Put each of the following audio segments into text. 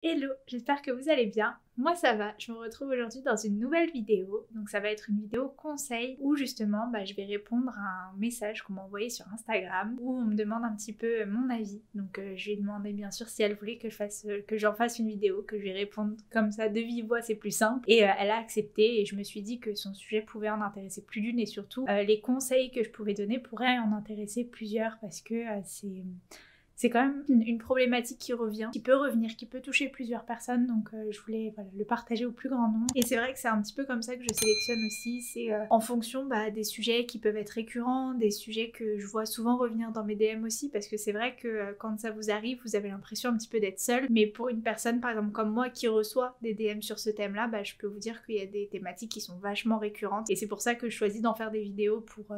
Hello, j'espère que vous allez bien. Moi ça va, je me retrouve aujourd'hui dans une nouvelle vidéo. Donc ça va être une vidéo conseil où justement je vais répondre à un message qu'on m'a envoyé sur Instagram où on me demande un petit peu mon avis. Donc je lui ai demandé bien sûr si elle voulait que j'en fasse une vidéo, que je lui réponde comme ça de vive voix, c'est plus simple. Et elle a accepté et je me suis dit que son sujet pouvait en intéresser plus d'une et surtout les conseils que je pouvais donner pourraient en intéresser plusieurs parce que c'est quand même une problématique qui revient, qui peut revenir, qui peut toucher plusieurs personnes, donc je voulais le partager au plus grand nombre. Et c'est vrai que c'est un petit peu comme ça que je sélectionne aussi, c'est en fonction des sujets qui peuvent être récurrents, des sujets que je vois souvent revenir dans mes DM aussi, parce que c'est vrai que quand ça vous arrive, vous avez l'impression un petit peu d'être seul, mais pour une personne par exemple comme moi qui reçoit des DM sur ce thème-là, je peux vous dire qu'il y a des thématiques qui sont vachement récurrentes, et c'est pour ça que je choisis d'en faire des vidéos pour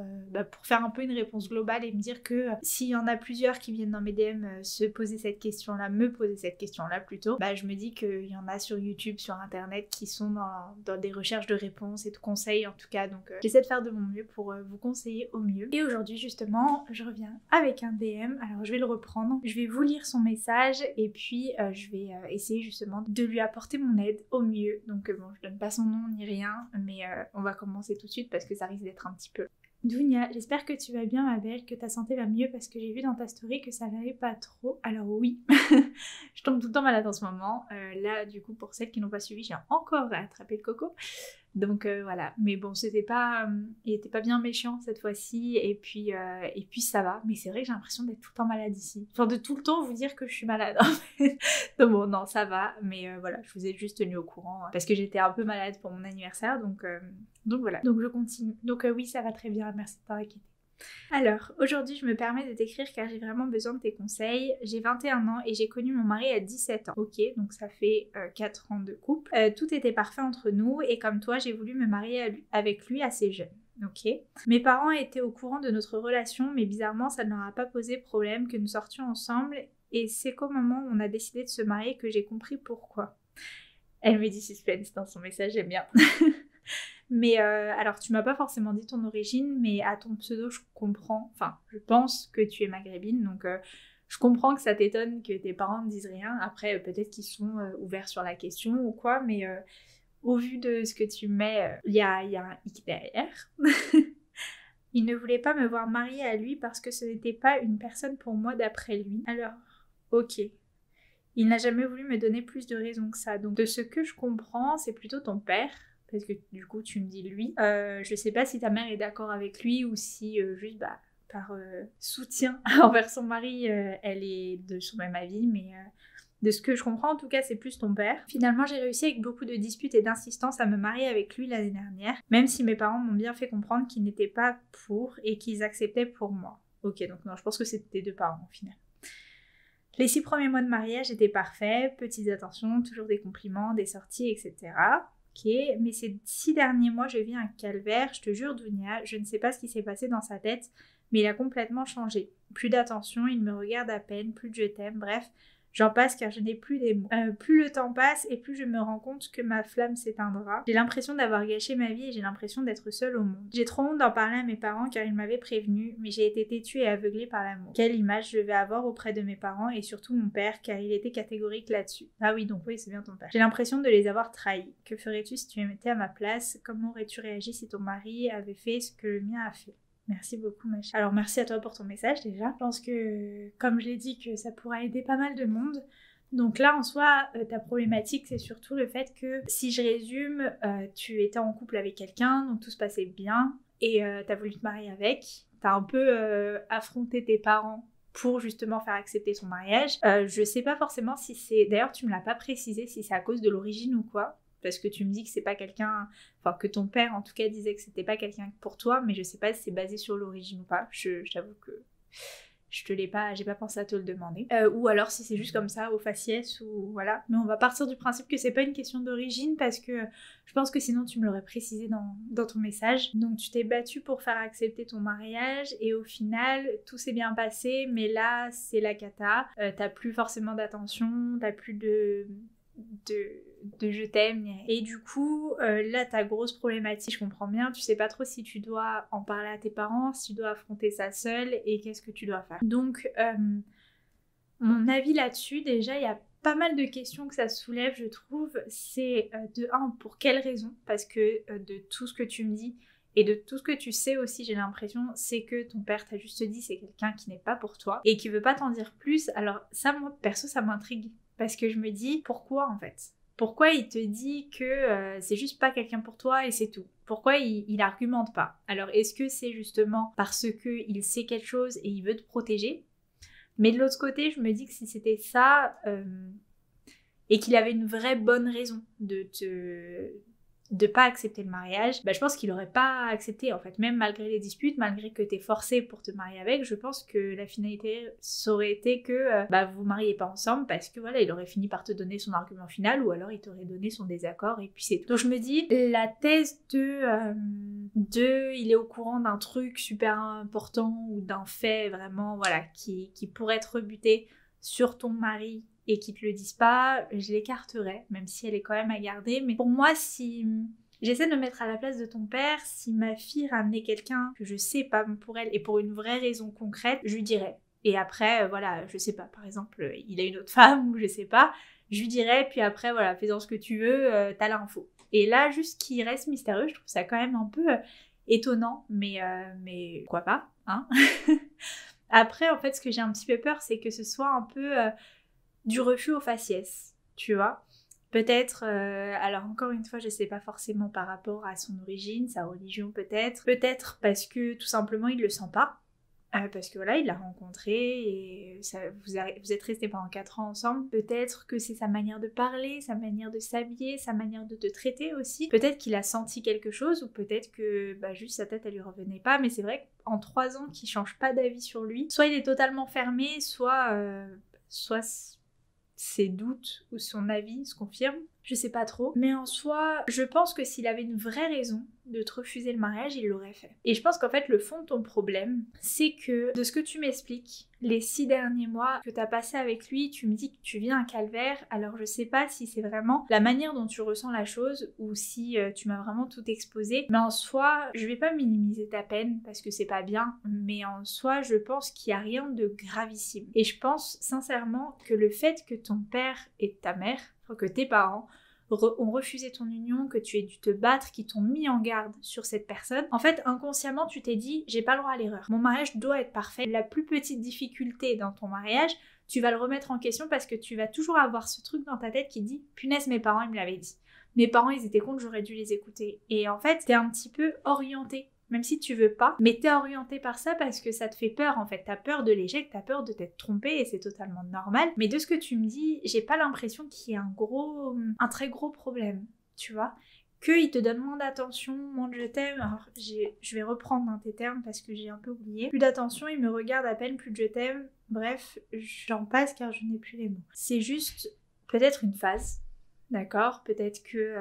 faire un peu une réponse globale et me dire que s'il y en a plusieurs qui viennent dans mes DM se poser cette question-là, me poser cette question-là plutôt, je me dis qu'il y en a sur YouTube, sur internet qui sont dans des recherches de réponses et de conseils en tout cas, donc j'essaie de faire de mon mieux pour vous conseiller au mieux. Et aujourd'hui justement, je reviens avec un DM, alors je vais le reprendre, je vais vous lire son message et puis je vais essayer justement de lui apporter mon aide au mieux. Donc bon, je donne pas son nom ni rien, mais on va commencer tout de suite parce que ça risque d'être un petit peu... Dounia, j'espère que tu vas bien ma belle, que ta santé va mieux parce que j'ai vu dans ta story que ça n'allait pas trop. Alors oui, je tombe tout le temps malade en ce moment. Là du coup pour celles qui n'ont pas suivi, j'ai encore attrapé le coco. Donc voilà, mais bon il était pas bien méchant cette fois-ci et puis ça va. Mais c'est vrai que j'ai l'impression d'être tout le temps malade ici. Enfin de tout le temps vous dire que je suis malade en fait. Donc bon non ça va, mais voilà, je vous ai juste tenu au courant parce que j'étais un peu malade pour mon anniversaire, donc voilà. Donc je continue. Donc oui ça va très bien, merci de t'en inquiéter. Alors, aujourd'hui je me permets de t'écrire car j'ai vraiment besoin de tes conseils. J'ai 21 ans et j'ai connu mon mari à 17 ans. Ok, donc ça fait 4 ans de couple. Tout était parfait entre nous et comme toi j'ai voulu me marier avec lui assez jeune. Ok. Mes parents étaient au courant de notre relation mais bizarrement ça ne leur a pas posé problème que nous sortions ensemble et c'est qu'au moment où on a décidé de se marier que j'ai compris pourquoi. Elle me dit suspense dans son message, j'aime bien. Mais alors tu m'as pas forcément dit ton origine, mais à ton pseudo je comprends, enfin je pense que tu es maghrébine, donc je comprends que ça t'étonne que tes parents ne disent rien. Après peut-être qu'ils sont ouverts sur la question ou quoi, mais au vu de ce que tu mets, il y a un hic derrière. Il ne voulait pas me voir mariée à lui parce que ce n'était pas une personne pour moi d'après lui. Alors, ok. Il n'a jamais voulu me donner plus de raisons que ça. Donc de ce que je comprends, c'est plutôt ton père. Parce que du coup tu me dis lui. Je sais pas si ta mère est d'accord avec lui ou si juste par soutien envers son mari, elle est de son même avis, mais de ce que je comprends en tout cas c'est plus ton père. Finalement j'ai réussi avec beaucoup de disputes et d'insistance à me marier avec lui l'année dernière, même si mes parents m'ont bien fait comprendre qu'ils n'étaient pas pour et qu'ils acceptaient pour moi. Ok, donc non, je pense que c'était tes deux parents au final. Les 6 premiers mois de mariage étaient parfaits, petites attentions, toujours des compliments, des sorties, etc. Ok, mais ces 6 derniers mois, je vis un calvaire, je te jure Dounia, je ne sais pas ce qui s'est passé dans sa tête, mais il a complètement changé. Plus d'attention, il me regarde à peine, plus de je t'aime, bref, j'en passe car je n'ai plus les mots. Plus le temps passe et plus je me rends compte que ma flamme s'éteindra. J'ai l'impression d'avoir gâché ma vie et j'ai l'impression d'être seule au monde. J'ai trop honte d'en parler à mes parents car ils m'avaient prévenue, mais j'ai été têtue et aveuglée par l'amour. Quelle image je vais avoir auprès de mes parents et surtout mon père car il était catégorique là-dessus. Ah oui, donc oui, c'est bien ton père. J'ai l'impression de les avoir trahis. Que ferais-tu si tu étais à ma place? Comment aurais-tu réagi si ton mari avait fait ce que le mien a fait? Merci beaucoup ma chérie. Alors merci à toi pour ton message déjà. Je pense que comme je l'ai dit que ça pourra aider pas mal de monde. Donc là en soi ta problématique c'est surtout le fait que si je résume tu étais en couple avec quelqu'un donc tout se passait bien et t'as voulu te marier avec. T'as un peu affronté tes parents pour justement faire accepter son mariage. Je sais pas forcément si c'est... D'ailleurs tu me l'as pas précisé si c'est à cause de l'origine ou quoi. Parce que tu me dis que c'est pas quelqu'un, enfin que ton père en tout cas disait que c'était pas quelqu'un pour toi, mais je sais pas si c'est basé sur l'origine ou pas. J'avoue que j'ai pas pensé à te le demander. Ou alors si c'est juste comme ça au faciès ou voilà. Mais on va partir du principe que c'est pas une question d'origine parce que je pense que sinon tu me l'aurais précisé dans ton message. Donc tu t'es battue pour faire accepter ton mariage et au final tout s'est bien passé, mais là c'est la cata. T'as plus forcément d'attention, t'as plus de je t'aime et du coup là ta grosse problématique, je comprends bien, tu sais pas trop si tu dois en parler à tes parents, si tu dois affronter ça seule et qu'est-ce que tu dois faire. Donc mon avis là-dessus, déjà il y a pas mal de questions que ça soulève, je trouve. C'est de un, pour quelle raison? Parce que de tout ce que tu me dis et de tout ce que tu sais aussi, j'ai l'impression, c'est que ton père t'a juste dit c'est quelqu'un qui n'est pas pour toi et qui veut pas t'en dire plus. Alors ça, moi, perso, ça m'intrigue. Parce que je me dis, pourquoi en fait? Pourquoi il te dit que c'est juste pas quelqu'un pour toi et c'est tout? Pourquoi il argumente pas? Alors est-ce que c'est justement parce que il sait quelque chose et il veut te protéger? Mais de l'autre côté, je me dis que si c'était ça et qu'il avait une vraie bonne raison de pas accepter le mariage, je pense qu'il aurait pas accepté en fait, même malgré les disputes, malgré que t'es forcé pour te marier avec, je pense que la finalité ça aurait été que vous mariez pas ensemble parce que voilà, il aurait fini par te donner son argument final ou alors il t'aurait donné son désaccord et puis c'est tout. Donc je me dis, la thèse de il est au courant d'un truc super important ou d'un fait vraiment voilà qui pourrait être rebuté sur ton mari et qu'ils te le disent pas, je l'écarterais, même si elle est quand même à garder. Mais pour moi, si j'essaie de me mettre à la place de ton père, si ma fille ramenait quelqu'un que je sais pas pour elle et pour une vraie raison concrète, je lui dirais. Et après, voilà, je sais pas, par exemple, il a une autre femme ou je sais pas, je lui dirais, puis après, voilà, fais-en ce que tu veux, t'as l'info. Et là, juste qu'il reste mystérieux, je trouve ça quand même un peu étonnant, mais pourquoi pas, hein. Après, en fait, ce que j'ai un petit peu peur, c'est que ce soit un peu du refus au faciès, tu vois. Peut-être, alors encore une fois, je sais pas forcément par rapport à son origine, sa religion peut-être parce que tout simplement il le sent pas, parce que voilà, il l'a rencontré et vous êtes restés pendant 4 ans ensemble. Peut-être que c'est sa manière de parler, sa manière de s'habiller, sa manière de te traiter aussi. Peut-être qu'il a senti quelque chose ou peut-être que juste sa tête elle lui revenait pas, mais c'est vrai qu'en 3 ans qu'il change pas d'avis sur lui, soit il est totalement fermé, soit ses doutes ou son avis se confirment, je sais pas trop. Mais en soi, je pense que s'il avait une vraie raison de te refuser le mariage, il l'aurait fait. Et je pense qu'en fait, le fond de ton problème, c'est que de ce que tu m'expliques, les 6 derniers mois que t'as passé avec lui, tu me dis que tu vis un calvaire, alors je sais pas si c'est vraiment la manière dont tu ressens la chose ou si tu m'as vraiment tout exposé. Mais en soi, je vais pas minimiser ta peine parce que c'est pas bien, mais en soi, je pense qu'il y a rien de gravissime. Et je pense sincèrement que le fait que ton père et ta mère, que tes parents ont refusé ton union, que tu aies dû te battre, qui t'ont mis en garde sur cette personne. En fait, inconsciemment, tu t'es dit, j'ai pas le droit à l'erreur. Mon mariage doit être parfait. La plus petite difficulté dans ton mariage, tu vas le remettre en question parce que tu vas toujours avoir ce truc dans ta tête qui dit, punaise, mes parents, ils me l'avaient dit. Mes parents, ils étaient contre, j'aurais dû les écouter. Et en fait, t'es un petit peu orienté. Même si tu veux pas, mais t'es orienté par ça parce que ça te fait peur en fait. T'as peur de l'échec, t'as peur de t'être trompé et c'est totalement normal. Mais de ce que tu me dis, j'ai pas l'impression qu'il y ait un très gros problème, tu vois. Qu'il te donne moins d'attention, moins de je t'aime. Alors, je vais reprendre tes termes parce que j'ai un peu oublié. Plus d'attention, il me regarde à peine, plus de je t'aime. Bref, j'en passe car je n'ai plus les mots. C'est juste peut-être une phase. D'accord, peut-être que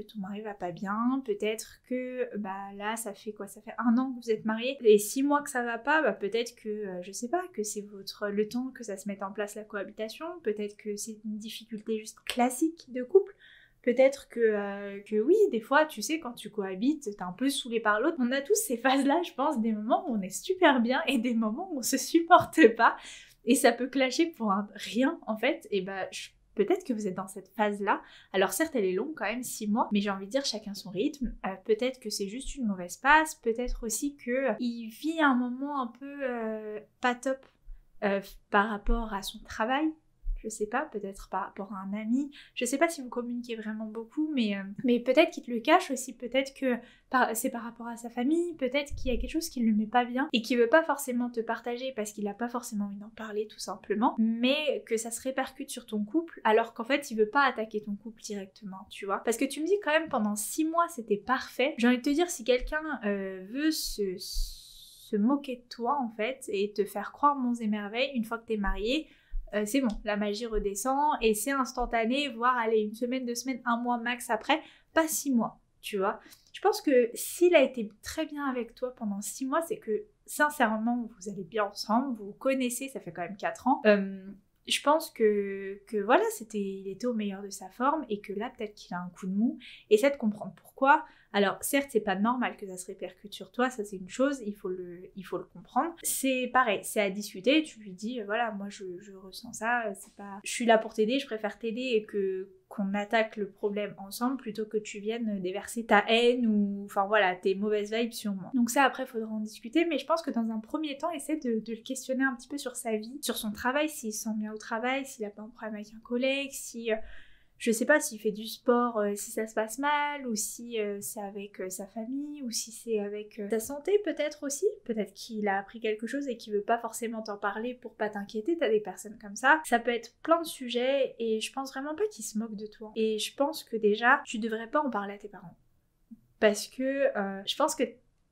ton mari va pas bien, peut-être que là ça fait quoi, ça fait 1 an que vous êtes mariés et 6 mois que ça va pas, peut-être que je sais pas, que c'est le temps que ça se mette en place la cohabitation, peut-être que c'est une difficulté juste classique de couple. Peut-être que oui, des fois, tu sais, quand tu cohabites, t'es un peu saoulé par l'autre. On a tous ces phases-là, je pense, des moments où on est super bien et des moments où on se supporte pas. Et ça peut clasher pour rien, en fait. Et peut-être que vous êtes dans cette phase-là. Alors certes, elle est longue quand même, 6 mois, mais j'ai envie de dire chacun son rythme. Peut-être que c'est juste une mauvaise passe, peut-être aussi qu'il vit un moment un peu pas top par rapport à son travail. Je sais pas, peut-être par rapport à un ami. Je sais pas si vous communiquez vraiment beaucoup, mais peut-être qu'il te le cache aussi. Peut-être que c'est par rapport à sa famille. Peut-être qu'il y a quelque chose qui ne le met pas bien et qu'il veut pas forcément te partager parce qu'il a pas forcément envie d'en parler tout simplement. Mais que ça se répercute sur ton couple alors qu'en fait il veut pas attaquer ton couple directement, tu vois. Parce que tu me dis quand même pendant 6 mois c'était parfait. J'ai envie de te dire si quelqu'un veut se moquer de toi en fait et te faire croire monts et merveilles une fois que t'es marié, c'est bon, la magie redescend et c'est instantané, voire aller 1 semaine, 2 semaines, 1 mois max après, pas 6 mois, tu vois. Je pense que s'il a été très bien avec toi pendant 6 mois, c'est que sincèrement, vous allez bien ensemble, vous vous connaissez, ça fait quand même 4 ans. je pense que voilà, il était au meilleur de sa forme et que là, peut-être qu'il a un coup de mou. Essaie de comprendre pourquoi. Alors, certes, c'est pas normal que ça se répercute sur toi, ça c'est une chose, il faut le comprendre. C'est pareil, c'est à discuter, tu lui dis, voilà, moi je ressens ça, c'est pas... Je suis là pour t'aider, je préfère t'aider et qu'on attaque le problème ensemble plutôt que tu viennes déverser ta haine ou, enfin voilà, tes mauvaises vibes sur moi. Donc ça, après, faudra en discuter, mais je pense que dans un premier temps, essaie de le questionner un petit peu sur sa vie, sur son travail, s'il se sent bien au travail, s'il a pas un problème avec un collègue, si... je sais pas s'il fait du sport, si ça se passe mal, ou si c'est avec sa famille, ou si c'est avec sa santé peut-être aussi. Peut-être qu'il a appris quelque chose et qu'il veut pas forcément t'en parler pour pas t'inquiéter, t'as des personnes comme ça. Ça peut être plein de sujets et je pense vraiment pas qu'ils se moquent de toi. Et je pense que déjà, tu devrais pas en parler à tes parents. Parce que je pense que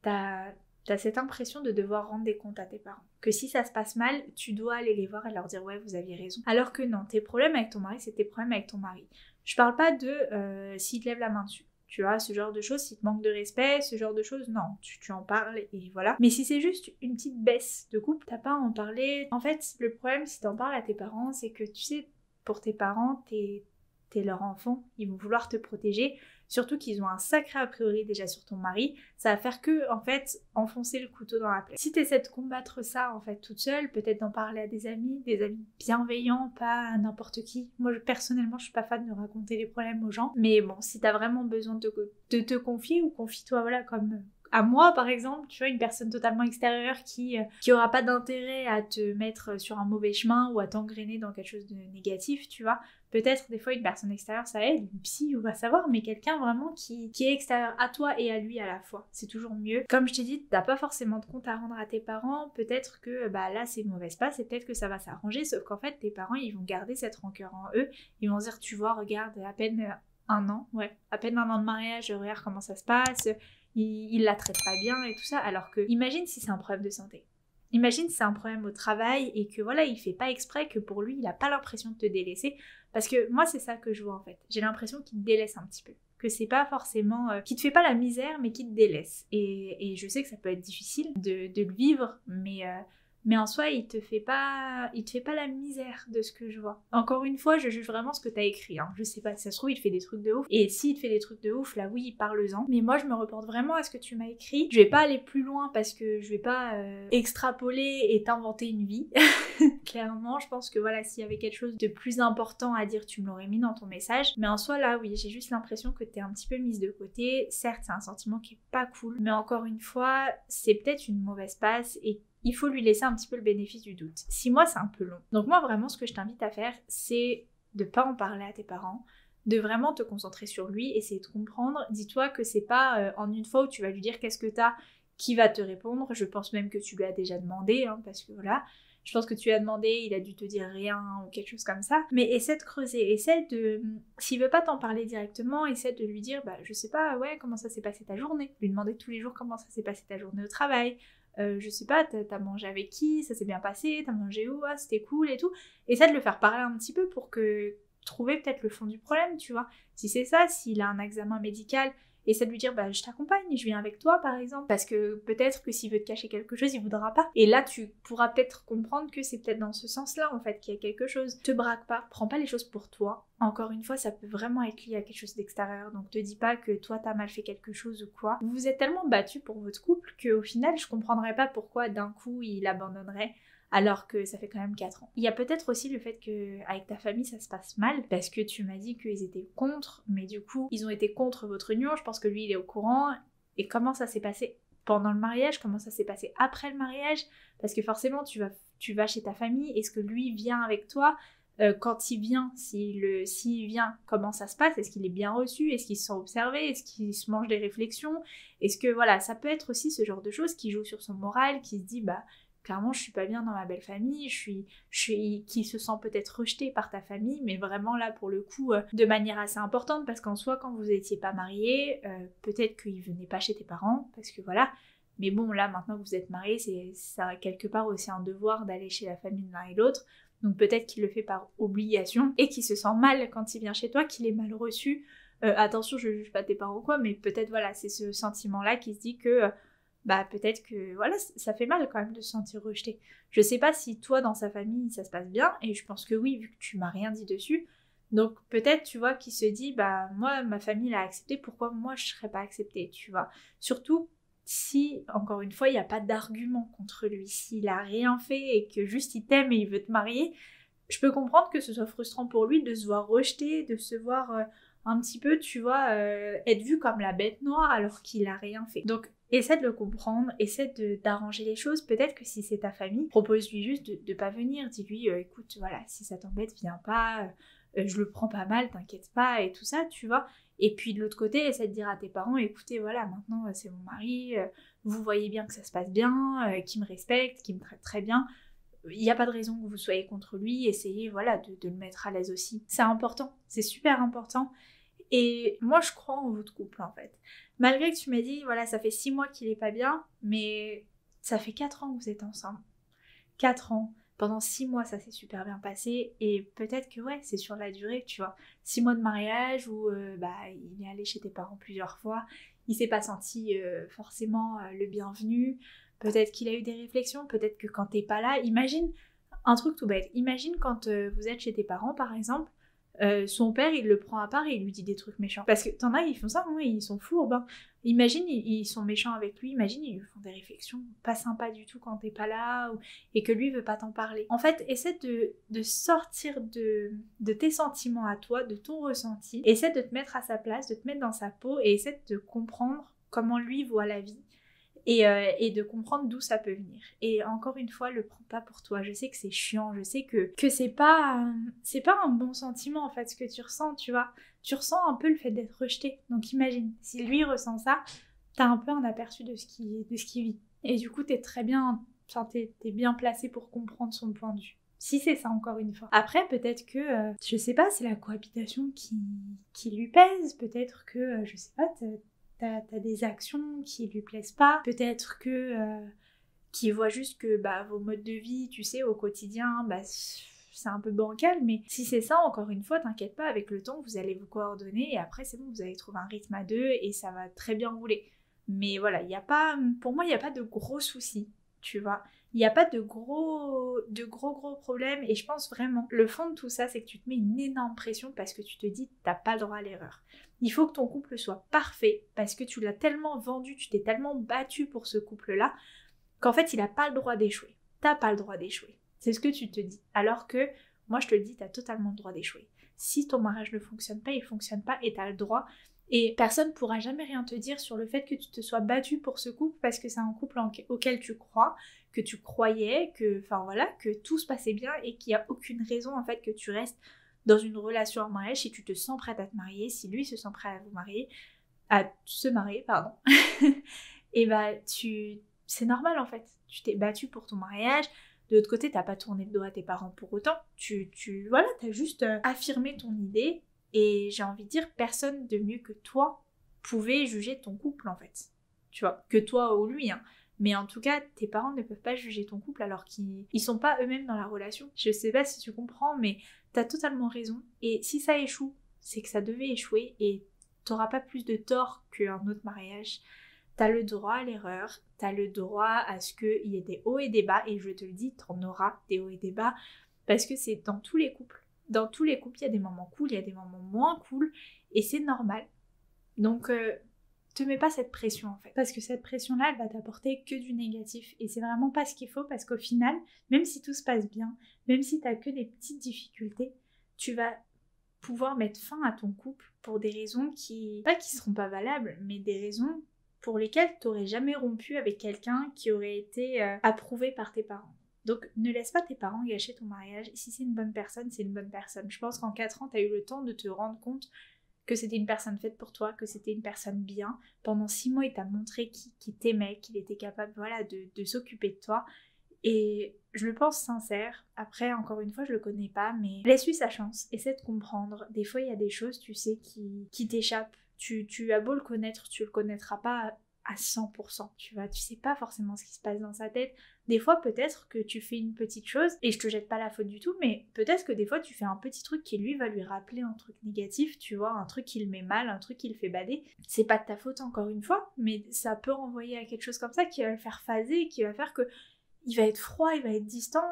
t'as cette impression de devoir rendre des comptes à tes parents. Que si ça se passe mal, tu dois aller les voir et leur dire ouais, vous aviez raison. Alors que non, tes problèmes avec ton mari, c'est tes problèmes avec ton mari. Je parle pas de s'il te lève la main dessus. Tu vois, ce genre de choses, s'il te manque de respect, ce genre de choses, non, tu en parles et voilà. Mais si c'est juste une petite baisse de couple, t'as pas à en parler. En fait, le problème si t'en parles à tes parents, c'est que tu sais, pour tes parents, t'es leur enfant, ils vont vouloir te protéger. Surtout qu'ils ont un sacré a priori déjà sur ton mari, ça va faire que, en fait, enfoncer le couteau dans la plaie. Si t'essaies de combattre ça, en fait, toute seule, peut-être d'en parler à des amis bienveillants, pas à n'importe qui. Moi, personnellement, je suis pas fan de raconter les problèmes aux gens. Mais bon, si t'as vraiment besoin de te confier, ou confie-toi, voilà, comme... à moi par exemple, tu vois, une personne totalement extérieure qui aura pas d'intérêt à te mettre sur un mauvais chemin ou à t'engrainer dans quelque chose de négatif, tu vois. Peut-être des fois une personne extérieure ça aide, une psy, on va savoir, mais quelqu'un vraiment qui est extérieur à toi et à lui à la fois, c'est toujours mieux. Comme je t'ai dit, t'as pas forcément de compte à rendre à tes parents, peut-être que bah là c'est une mauvaise passe et peut-être que ça va s'arranger, sauf qu'en fait tes parents ils vont garder cette rancœur en eux, ils vont se dire tu vois, regarde, à peine à peine un an de mariage, regarde comment ça se passe, il la traite pas bien et tout ça, alors que imagine si c'est un problème de santé. Imagine si c'est un problème au travail et que voilà, il fait pas exprès, que pour lui, il a pas l'impression de te délaisser. Parce que moi, c'est ça que je vois en fait. J'ai l'impression qu'il te délaisse un petit peu. Que c'est pas forcément... qu'il te fait pas la misère, mais qu'il te délaisse. Et je sais que ça peut être difficile de le vivre, mais en soi, il te fait pas la misère de ce que je vois. Encore une fois, je juge vraiment ce que t'as écrit. Hein. Je sais pas, si ça se trouve, il te fait des trucs de ouf. Et s'il te fait des trucs de ouf, là oui, parle-en. Mais moi, je me reporte vraiment à ce que tu m'as écrit. Je vais pas aller plus loin parce que je vais pas extrapoler et t'inventer une vie. Clairement, je pense que voilà, s'il y avait quelque chose de plus important à dire, tu me l'aurais mis dans ton message. Mais en soi, là, oui, j'ai juste l'impression que t'es un petit peu mise de côté. Certes, c'est un sentiment qui est pas cool. Mais encore une fois, c'est peut-être une mauvaise passe et il faut lui laisser un petit peu le bénéfice du doute. 6 mois, c'est un peu long. Donc moi, vraiment, ce que je t'invite à faire, c'est de pas en parler à tes parents, de vraiment te concentrer sur lui, essayer de comprendre. Dis-toi que c'est pas en une fois où tu vas lui dire qu'est-ce que t'as, qui va te répondre. Je pense même que tu lui as déjà demandé, hein, parce que voilà... Je pense que tu lui as demandé, il a dû te dire rien ou quelque chose comme ça. Mais essaie de creuser, essaie de... S'il veut pas t'en parler directement, essaie de lui dire, bah je sais pas, ouais, comment ça s'est passé ta journée. Lui demander tous les jours comment ça s'est passé ta journée au travail. Je sais pas, t'as mangé avec qui, ça s'est bien passé, t'as mangé où, ah c'était cool et tout. Essaie de le faire parler un petit peu pour que... trouver peut-être le fond du problème, tu vois. Si c'est ça, s'il a un examen médical... Essaie de lui dire, bah je t'accompagne, je viens avec toi par exemple, parce que peut-être que s'il veut te cacher quelque chose, il voudra pas. Et là, tu pourras peut-être comprendre que c'est peut-être dans ce sens-là en fait qu'il y a quelque chose. Te braque pas, prends pas les choses pour toi. Encore une fois, ça peut vraiment être lié à quelque chose d'extérieur, donc te dis pas que toi t'as mal fait quelque chose ou quoi. Vous vous êtes tellement battu pour votre couple qu'au final, je comprendrais pas pourquoi d'un coup il abandonnerait. Alors que ça fait quand même 4 ans. Il y a peut-être aussi le fait que avec ta famille ça se passe mal, parce que tu m'as dit qu'ils étaient contre, mais du coup ils ont été contre votre union, je pense que lui il est au courant. Et comment ça s'est passé pendant le mariage, comment ça s'est passé après le mariage, parce que forcément tu vas chez ta famille, est-ce que lui vient avec toi? Quand il vient, s'il vient, comment ça se passe? Est-ce qu'il est bien reçu? Est-ce qu'il se sent observé? Est-ce qu'il se mange des réflexions? Est-ce que voilà, ça peut être aussi ce genre de choses qui joue sur son moral, qui se dit bah clairement, je suis pas bien dans ma belle famille, qui se sent peut-être rejeté par ta famille, mais vraiment là, pour le coup, de manière assez importante, parce qu'en soi, quand vous étiez pas mariés, peut-être qu'il venait pas chez tes parents, parce que voilà, mais bon, là, maintenant que vous êtes mariés, ça a quelque part aussi un devoir d'aller chez la famille de l'un et l'autre, donc peut-être qu'il le fait par obligation, et qu'il se sent mal quand il vient chez toi, qu'il est mal reçu. Attention, je juge pas tes parents ou quoi, mais peut-être, voilà, c'est ce sentiment-là qui se dit que... bah peut-être que voilà, ça fait mal quand même de se sentir rejeté. Je sais pas si toi dans sa famille ça se passe bien, et je pense que oui vu que tu m'as rien dit dessus. Donc peut-être tu vois qu'il se dit bah moi ma famille l'a accepté, pourquoi moi je serais pas acceptée, tu vois. Surtout si encore une fois il n'y a pas d'argument contre lui, s'il a rien fait et que juste il t'aime et il veut te marier, je peux comprendre que ce soit frustrant pour lui de se voir rejeté, de se voir un petit peu, tu vois, être vu comme la bête noire alors qu'il a rien fait. Donc, essaie de le comprendre, essaie d'arranger les choses. Peut-être que si c'est ta famille, propose-lui juste de pas venir. Dis-lui, écoute, voilà, si ça t'embête, viens pas, je le prends pas mal, t'inquiète pas, et tout ça, tu vois. Et puis de l'autre côté, essaie de dire à tes parents, écoutez, voilà, maintenant c'est mon mari, vous voyez bien que ça se passe bien, qu'il me respecte, qu'il me traite très bien. Il n'y a pas de raison que vous soyez contre lui, essayez voilà, de le mettre à l'aise aussi. C'est important, c'est super important. Et moi je crois en votre couple en fait. Malgré que tu m'as dit, voilà, ça fait 6 mois qu'il est pas bien, mais ça fait 4 ans que vous êtes ensemble. 4 ans. Pendant 6 mois, ça s'est super bien passé. Et peut-être que ouais, c'est sur la durée, tu vois. 6 mois de mariage où bah, il est allé chez tes parents plusieurs fois. Il s'est pas senti forcément le bienvenu. Peut-être qu'il a eu des réflexions. Peut-être que quand t'es pas là, imagine un truc tout bête. Imagine quand vous êtes chez tes parents, par exemple. Son père il le prend à part et il lui dit des trucs méchants, parce que t'en as ils font ça, hein, ils sont fourbes, hein. Imagine ils sont méchants avec lui, imagine ils lui font des réflexions pas sympas du tout quand t'es pas là, et que lui veut pas t'en parler. En fait essaie de sortir de tes sentiments à toi, de ton ressenti, essaie de te mettre à sa place, de te mettre dans sa peau et essaie de comprendre comment lui voit la vie. Et de comprendre d'où ça peut venir. Et encore une fois, le prends pas pour toi. Je sais que c'est chiant, je sais que c'est pas un bon sentiment en fait ce que tu ressens, tu vois. Tu ressens un peu le fait d'être rejeté. Donc imagine, si lui ressent ça, t'as un peu un aperçu de ce qu'il vit. Et du coup, t'es bien placé pour comprendre son point de vue. Si c'est ça, encore une fois. Après, peut-être que, je sais pas, c'est la cohabitation qui lui pèse. Peut-être que, je sais pas, t'as des actions qui lui plaisent pas. Peut-être que qu'il voit juste que bah, vos modes de vie, tu sais, au quotidien, bah, c'est un peu bancal. Mais si c'est ça, encore une fois, t'inquiète pas, avec le temps, vous allez vous coordonner et après, c'est bon, vous allez trouver un rythme à deux et ça va très bien rouler. Mais voilà, pour moi, il n'y a pas de gros soucis, tu vois. Il n'y a pas de gros problèmes, et je pense vraiment, le fond de tout ça, c'est que tu te mets une énorme pression parce que tu te dis, t'as pas le droit à l'erreur. Il faut que ton couple soit parfait parce que tu l'as tellement vendu, tu t'es tellement battu pour ce couple-là, qu'en fait, il n'a pas le droit d'échouer. T'as pas le droit d'échouer. C'est ce que tu te dis. Alors que, moi, je te le dis, t'as totalement le droit d'échouer. Si ton mariage ne fonctionne pas, il fonctionne pas et t'as le droit. Et personne ne pourra jamais rien te dire sur le fait que tu te sois battu pour ce couple parce que c'est un couple auquel tu crois, que tu croyais, que tout se passait bien et qu'il n'y a aucune raison en fait que tu restes dans une relation en mariage si tu te sens prête à te marier, si lui se sent prêt à se marier, pardon. Et bah c'est normal en fait. Tu t'es battu pour ton mariage. De l'autre côté, t'as pas tourné le dos à tes parents pour autant. Voilà, t'as juste affirmé ton idée. Et j'ai envie de dire, personne de mieux que toi pouvait juger ton couple en fait. Tu vois, que toi ou lui, hein. Mais en tout cas, tes parents ne peuvent pas juger ton couple alors qu'ils sont pas eux-mêmes dans la relation. Je sais pas si tu comprends, mais t'as totalement raison. Et si ça échoue, c'est que ça devait échouer et t'auras pas plus de tort qu'un autre mariage. T'as le droit à l'erreur, t'as le droit à ce qu'il y ait des hauts et des bas, et je te le dis, t'en auras des hauts et des bas, parce que c'est dans tous les couples. Dans tous les couples, il y a des moments cool, il y a des moments moins cool, et c'est normal. Donc, te mets pas cette pression en fait, parce que cette pression-là, elle va t'apporter que du négatif, et c'est vraiment pas ce qu'il faut, parce qu'au final, même si tout se passe bien, même si t'as que des petites difficultés, tu vas pouvoir mettre fin à ton couple pour des raisons qui seront pas valables, mais des raisons pour lesquelles t'aurais jamais rompu avec quelqu'un qui aurait été approuvé par tes parents. Donc ne laisse pas tes parents gâcher ton mariage. Si c'est une bonne personne, c'est une bonne personne. Je pense qu'en 4 ans, t'as eu le temps de te rendre compte que c'était une personne faite pour toi, que c'était une personne bien. Pendant 6 mois, il t'a montré qu'il t'aimait, qu'il était capable de s'occuper de toi. Et je le pense sincère. Après, encore une fois, je le connais pas, mais laisse-lui sa chance. Essaie de comprendre. Des fois, il y a des choses, tu sais, qui t'échappent. Tu as beau le connaître, tu le connaîtras pas à 100%, tu vois, tu sais pas forcément ce qui se passe dans sa tête. Des fois, peut-être que tu fais une petite chose, et je te jette pas la faute du tout, mais peut-être que des fois, tu fais un petit truc qui lui va lui rappeler un truc négatif, tu vois, un truc qui le met mal, un truc qui le fait bader. C'est pas de ta faute encore une fois, mais ça peut renvoyer à quelque chose comme ça qui va le faire phaser, qui va faire que il va être froid, il va être distant,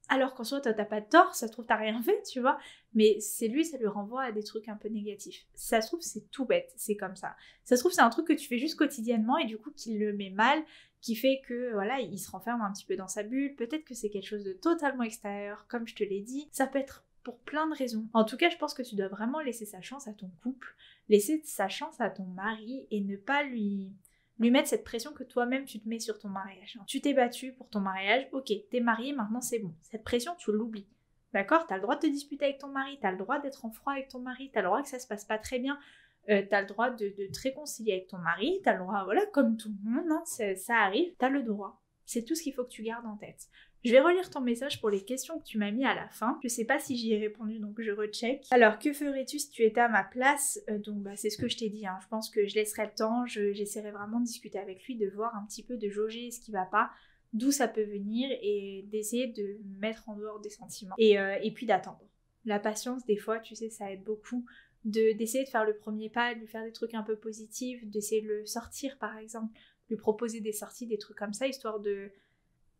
alors qu'en soi, toi, t'as pas de tort, ça se trouve, t'as rien fait, tu vois, mais c'est lui, ça lui renvoie à des trucs un peu négatifs. Ça se trouve, c'est tout bête, c'est comme ça. Ça se trouve, c'est un truc que tu fais juste quotidiennement et du coup, qui le met mal, qui fait que, voilà, il se renferme un petit peu dans sa bulle. Peut-être que c'est quelque chose de totalement extérieur, comme je te l'ai dit. Ça peut être pour plein de raisons. En tout cas, je pense que tu dois vraiment laisser sa chance à ton couple, laisser sa chance à ton mari et ne pas lui mettre cette pression que toi-même tu te mets sur ton mariage. Tu t'es battu pour ton mariage, ok, t'es marié, maintenant c'est bon. Cette pression, tu l'oublies. D'accord? T'as le droit de te disputer avec ton mari, t'as le droit d'être en froid avec ton mari, t'as le droit que ça se passe pas très bien, t'as le droit de te réconcilier avec ton mari, t'as le droit, voilà, comme tout le monde, hein, ça arrive, t'as le droit. C'est tout ce qu'il faut que tu gardes en tête. Je vais relire ton message pour les questions que tu m'as mis à la fin. Je sais pas si j'y ai répondu, donc je recheck. Alors, que ferais-tu si tu étais à ma place? Donc, c'est ce que je t'ai dit. Hein. Je pense que je laisserai le temps. J'essaierai vraiment de discuter avec lui, de voir un petit peu, de jauger ce qui va pas, d'où ça peut venir et d'essayer de mettre en dehors des sentiments. Et puis d'attendre. La patience, des fois, tu sais, ça aide beaucoup. D'essayer de faire le premier pas, de lui faire des trucs un peu positifs, d'essayer de le sortir, par exemple, lui proposer des sorties, des trucs comme ça, histoire de...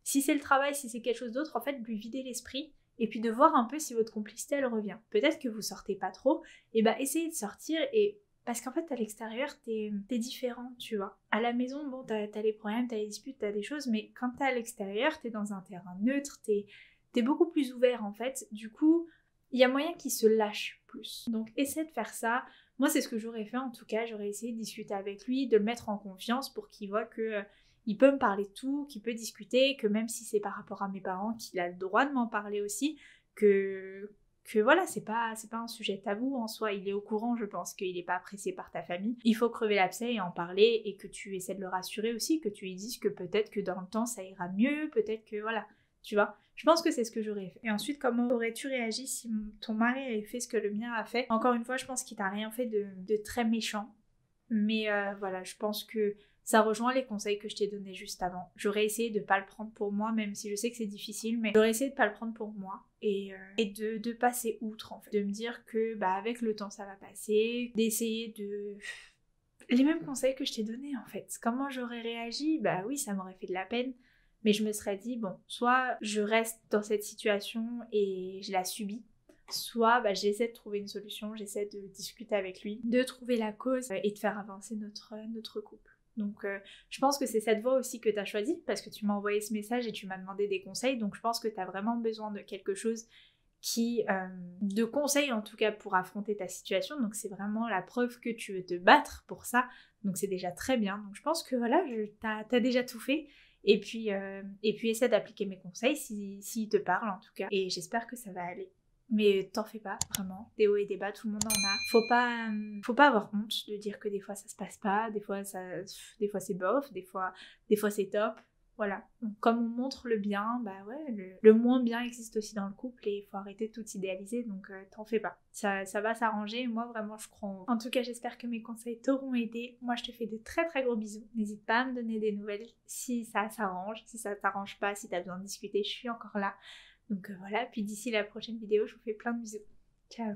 Si c'est le travail, si c'est quelque chose d'autre, en fait, lui vider l'esprit et puis de voir un peu si votre complicité, elle revient. Peut-être que vous sortez pas trop, et essayez de sortir et... Parce qu'en fait, à l'extérieur, t'es différent, tu vois. À la maison, bon, t'as les problèmes, t'as les disputes, t'as des choses, mais quand t'es à l'extérieur, t'es dans un terrain neutre, t'es beaucoup plus ouvert, en fait. Du coup, il y a moyen qu'il se lâche plus. Donc, essaie de faire ça. Moi, c'est ce que j'aurais fait, en tout cas. J'aurais essayé de discuter avec lui, de le mettre en confiance pour qu'il voit que... il peut me parler de tout, qu'il peut discuter, que même si c'est par rapport à mes parents, qu'il a le droit de m'en parler aussi, que voilà, c'est pas un sujet tabou en soi, il est au courant, je pense qu'il est pas apprécié par ta famille. Il faut crever l'abcès et en parler et que tu essaies de le rassurer aussi, que tu lui dises que peut-être que dans le temps ça ira mieux, peut-être que voilà, tu vois. Je pense que c'est ce que j'aurais fait. Et ensuite, comment aurais-tu réagi si ton mari avait fait ce que le mien a fait? Encore une fois, je pense qu'il t'a rien fait de très méchant. Mais voilà, je pense que ça rejoint les conseils que je t'ai donnés juste avant. J'aurais essayé de pas le prendre pour moi, même si je sais que c'est difficile, mais j'aurais essayé de pas le prendre pour moi et de passer outre en fait. De me dire que avec le temps ça va passer, d'essayer de... Les mêmes conseils que je t'ai donnés en fait. Comment j'aurais réagi? Oui, ça m'aurait fait de la peine, mais je me serais dit, bon, soit je reste dans cette situation et je la subis, soit j'essaie de trouver une solution, j'essaie de discuter avec lui, de trouver la cause et de faire avancer notre couple. Donc je pense que c'est cette voie aussi que tu as choisie parce que tu m'as envoyé ce message et tu m'as demandé des conseils, donc je pense que tu as vraiment besoin de quelque chose qui... de conseils en tout cas pour affronter ta situation, donc c'est vraiment la preuve que tu veux te battre pour ça, donc c'est déjà très bien. Donc je pense que voilà, t'as déjà tout fait. Et puis essaie d'appliquer mes conseils s'ils te parlent en tout cas. Et j'espère que ça va aller. Mais t'en fais pas, vraiment. Des hauts et des bas, tout le monde en a. Faut pas avoir honte de dire que des fois ça se passe pas, des fois c'est bof, des fois c'est top. Voilà. Donc, comme on montre le bien, le moins bien existe aussi dans le couple et il faut arrêter de tout idéaliser, donc t'en fais pas. Ça va s'arranger, moi vraiment je crois en tout cas, j'espère que mes conseils t'auront aidé. Moi je te fais de très très gros bisous. N'hésite pas à me donner des nouvelles si ça s'arrange, si ça t'arrange pas, si t'as besoin de discuter, je suis encore là. Donc voilà, puis d'ici la prochaine vidéo, je vous fais plein de bisous. Ciao!